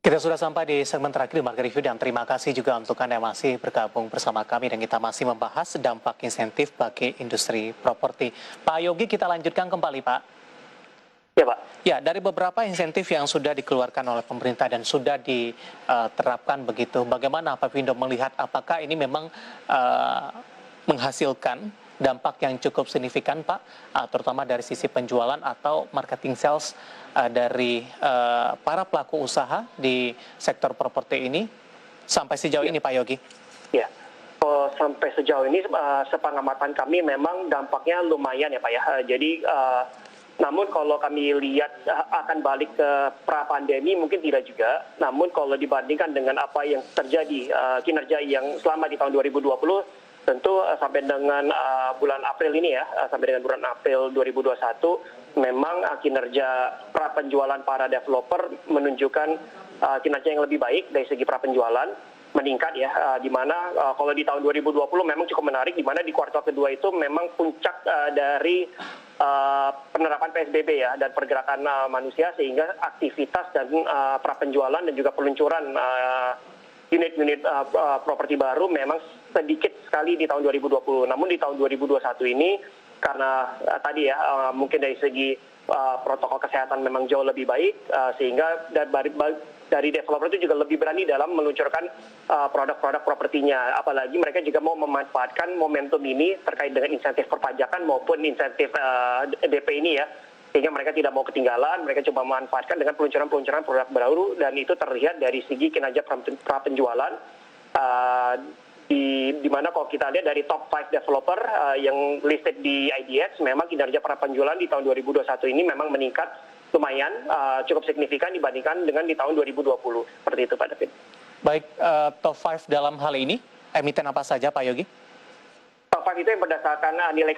Kita sudah sampai di segmen terakhir di Market Review dan terima kasih juga untuk Anda yang masih bergabung bersama kami dan kita masih membahas dampak insentif bagi industri properti. Pak Yogi, kita lanjutkan kembali, Pak. Ya, Pak. Ya, dari beberapa insentif yang sudah dikeluarkan oleh pemerintah dan sudah diterapkan begitu, bagaimana Pak Vindo melihat apakah ini memang menghasilkan dampak yang cukup signifikan, Pak, terutama dari sisi penjualan atau marketing sales dari para pelaku usaha di sektor properti ini sampai sejauh ini, Pak Yogi? Ya, sampai sejauh ini sepengamatan kami memang dampaknya lumayan ya, Pak ya. Jadi namun kalau kami lihat akan balik ke pra-pandemi mungkin tidak juga. Namun kalau dibandingkan dengan apa yang terjadi kinerja yang selama di tahun 2020, tentu sampai dengan bulan April ini ya, sampai dengan bulan April 2021, memang kinerja pra-penjualan para developer menunjukkan kinerja yang lebih baik dari segi pra-penjualan, meningkat ya, di mana kalau di tahun 2020 memang cukup menarik, di mana di kuartal kedua itu memang puncak dari penerapan PSBB ya dan pergerakan manusia, sehingga aktivitas dan pra-penjualan dan juga peluncuran unit-unit properti baru memang sedikit sekali di tahun 2020. Namun di tahun 2021 ini karena tadi ya mungkin dari segi protokol kesehatan memang jauh lebih baik, sehingga dari developer itu juga lebih berani dalam meluncurkan produk-produk propertinya. Apalagi mereka juga mau memanfaatkan momentum ini terkait dengan insentif perpajakan maupun insentif DP ini ya. Sehingga mereka tidak mau ketinggalan, mereka coba memanfaatkan dengan peluncuran-peluncuran produk baru, dan itu terlihat dari segi kinerja pra-penjualan. Di mana kalau kita lihat dari top 5 developer yang listed di IDX, memang kinerja pra-penjualan di tahun 2021 ini memang meningkat lumayan, cukup signifikan dibandingkan dengan di tahun 2020. Seperti itu, Pak David. Baik, top 5 dalam hal ini, emiten apa saja, Pak Yogi? Top 5 itu yang berdasarkan nilai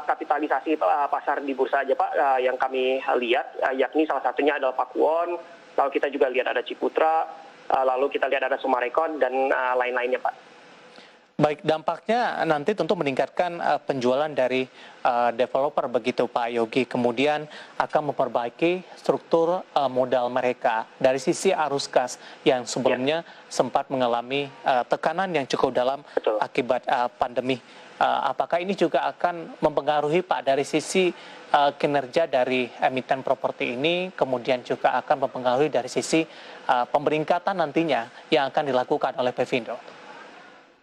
kapitalisasi pasar di bursa aja, Pak, yang kami lihat, yakni salah satunya adalah Pakuwon, lalu kita juga lihat ada Ciputra, lalu kita lihat ada Summarecon, dan lain-lainnya, Pak. Baik, dampaknya nanti tentu meningkatkan penjualan dari developer begitu, Pak Yogi. Kemudian akan memperbaiki struktur modal mereka dari sisi arus kas yang sebelumnya sempat mengalami tekanan yang cukup dalam akibat pandemi. Apakah ini juga akan mempengaruhi, Pak, dari sisi kinerja dari emiten properti ini, kemudian juga akan mempengaruhi dari sisi pemeringkatan nantinya yang akan dilakukan oleh Pevindo?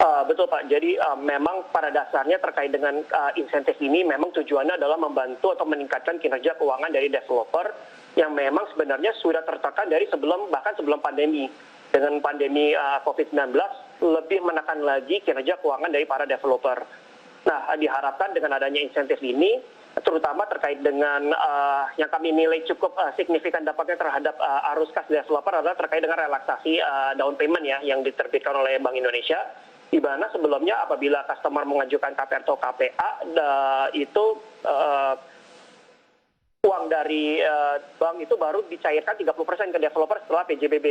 Betul, Pak. Jadi memang pada dasarnya terkait dengan insentif ini memang tujuannya adalah membantu atau meningkatkan kinerja keuangan dari developer yang memang sebenarnya sudah tertekan dari bahkan sebelum pandemi. Dengan pandemi COVID-19 lebih menekan lagi kinerja keuangan dari para developer. Nah, diharapkan dengan adanya insentif ini, terutama terkait dengan yang kami nilai cukup signifikan dampaknya terhadap arus kas developer adalah terkait dengan relaksasi down payment ya yang diterbitkan oleh Bank Indonesia. Di mana sebelumnya apabila customer mengajukan KPR atau KPA, itu uang dari bank itu baru dicairkan 30% ke developer setelah PJBB.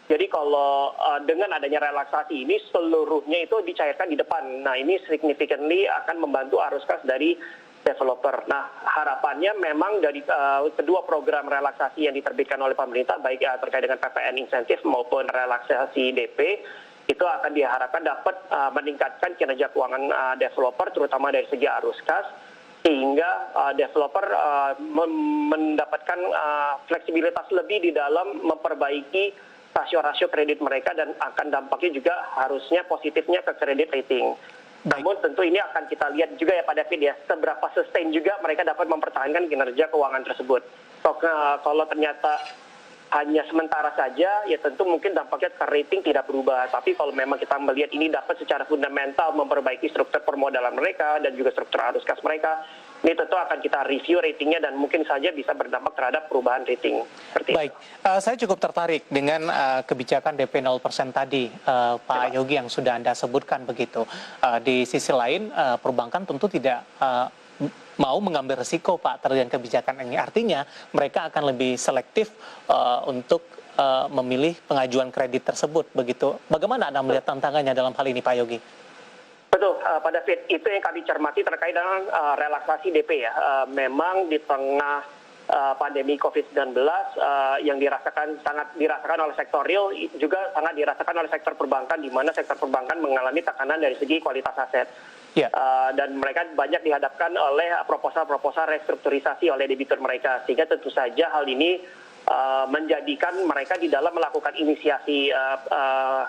Jadi kalau dengan adanya relaksasi ini seluruhnya itu dicairkan di depan. Nah, ini significantly akan membantu arus kas dari developer. Nah, harapannya memang dari kedua program relaksasi yang diterbitkan oleh pemerintah, baik terkait dengan PPN insentif maupun relaksasi DP, itu akan diharapkan dapat meningkatkan kinerja keuangan developer, terutama dari segi arus kas, sehingga developer mendapatkan fleksibilitas lebih di dalam memperbaiki rasio-rasio kredit mereka, dan akan dampaknya juga harusnya positifnya ke kredit rating. Namun tentu ini akan kita lihat juga ya Pak David ya, seberapa sustain juga mereka dapat mempertahankan kinerja keuangan tersebut. Kalau ternyata hanya sementara saja, ya tentu mungkin dampaknya ke rating tidak berubah. Tapi kalau memang kita melihat ini dapat secara fundamental memperbaiki struktur permodalan mereka dan juga struktur arus kas mereka, ini tentu akan kita review ratingnya dan mungkin saja bisa berdampak terhadap perubahan rating. Baik, saya cukup tertarik dengan kebijakan DP 0% tadi, Pak Yogi, yang sudah Anda sebutkan begitu. Di sisi lain, perbankan tentu tidak mau mengambil resiko, Pak, terhadap kebijakan ini. Artinya mereka akan lebih selektif untuk memilih pengajuan kredit tersebut, begitu. Bagaimana Anda melihat tantangannya dalam hal ini, Pak Yogi? Betul, Pak David. Itu yang kami cermati terkait dengan relaksasi DP ya. Memang di tengah pandemi COVID-19 yang sangat dirasakan oleh sektor real, juga sangat dirasakan oleh sektor perbankan, di mana sektor perbankan mengalami tekanan dari segi kualitas aset. Ya. Dan mereka banyak dihadapkan oleh proposal-proposal restrukturisasi oleh debitur mereka, sehingga tentu saja hal ini menjadikan mereka di dalam melakukan inisiasi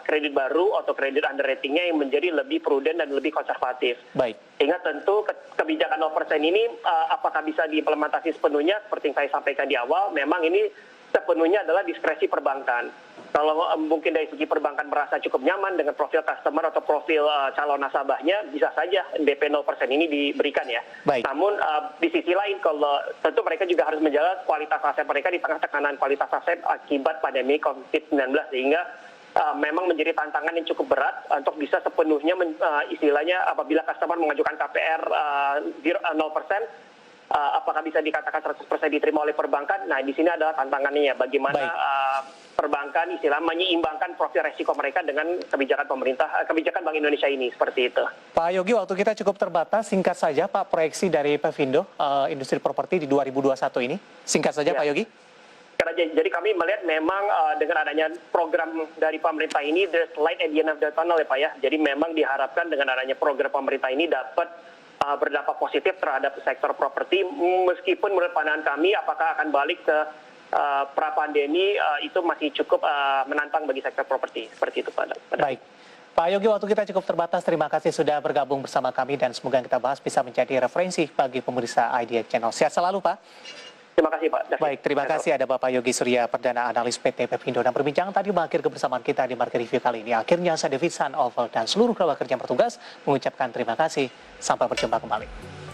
kredit baru atau kredit underratingnya yang menjadi lebih prudent dan lebih konservatif. Baik. Sehingga tentu kebijakan 0% ini apakah bisa diimplementasi sepenuhnya, seperti yang saya sampaikan di awal, memang ini sepenuhnya adalah diskresi perbankan. Kalau mungkin dari segi perbankan merasa cukup nyaman dengan profil customer atau profil calon nasabahnya, bisa saja DP 0% ini diberikan ya. Baik. Namun di sisi lain, kalau tentu mereka juga harus menjaga kualitas aset mereka di tengah tekanan kualitas aset akibat pandemi COVID-19, sehingga memang menjadi tantangan yang cukup berat untuk bisa sepenuhnya istilahnya apabila customer mengajukan KPR 0%, apakah bisa dikatakan 100% diterima oleh perbankan? Nah, di sini adalah tantangannya, bagaimana perbankan istilah menyeimbangkan profil resiko mereka dengan kebijakan kebijakan Bank Indonesia ini, seperti itu. Pak Yogi, waktu kita cukup terbatas, singkat saja Pak, proyeksi dari Pevindo industri properti di 2021 ini, singkat saja ya. Pak Yogi. Jadi kami melihat memang dengan adanya program dari pemerintah ini, there's light at the end of the tunnel ya Pak ya. Jadi memang diharapkan dengan adanya program pemerintah ini dapat berdampak positif terhadap sektor properti, meskipun menurut pandangan kami apakah akan balik ke pra-pandemi itu masih cukup menantang bagi sektor properti. Seperti itu Pak. Baik. Pak Yogi, waktu kita cukup terbatas. Terima kasih sudah bergabung bersama kami dan semoga yang kita bahas bisa menjadi referensi bagi pemirsa IDX Channel. Sehat selalu Pak. Terima kasih Pak. Baik, terima kasih. Ada Bapak Yogi Surya, Perdana Analis PT Pevindo. Dan perbincangan tadi mengakhiri kebersamaan kita di Market Review kali ini. Akhirnya saya David San Oval dan seluruh kerabat kerja yang bertugas mengucapkan terima kasih. Sampai berjumpa kembali.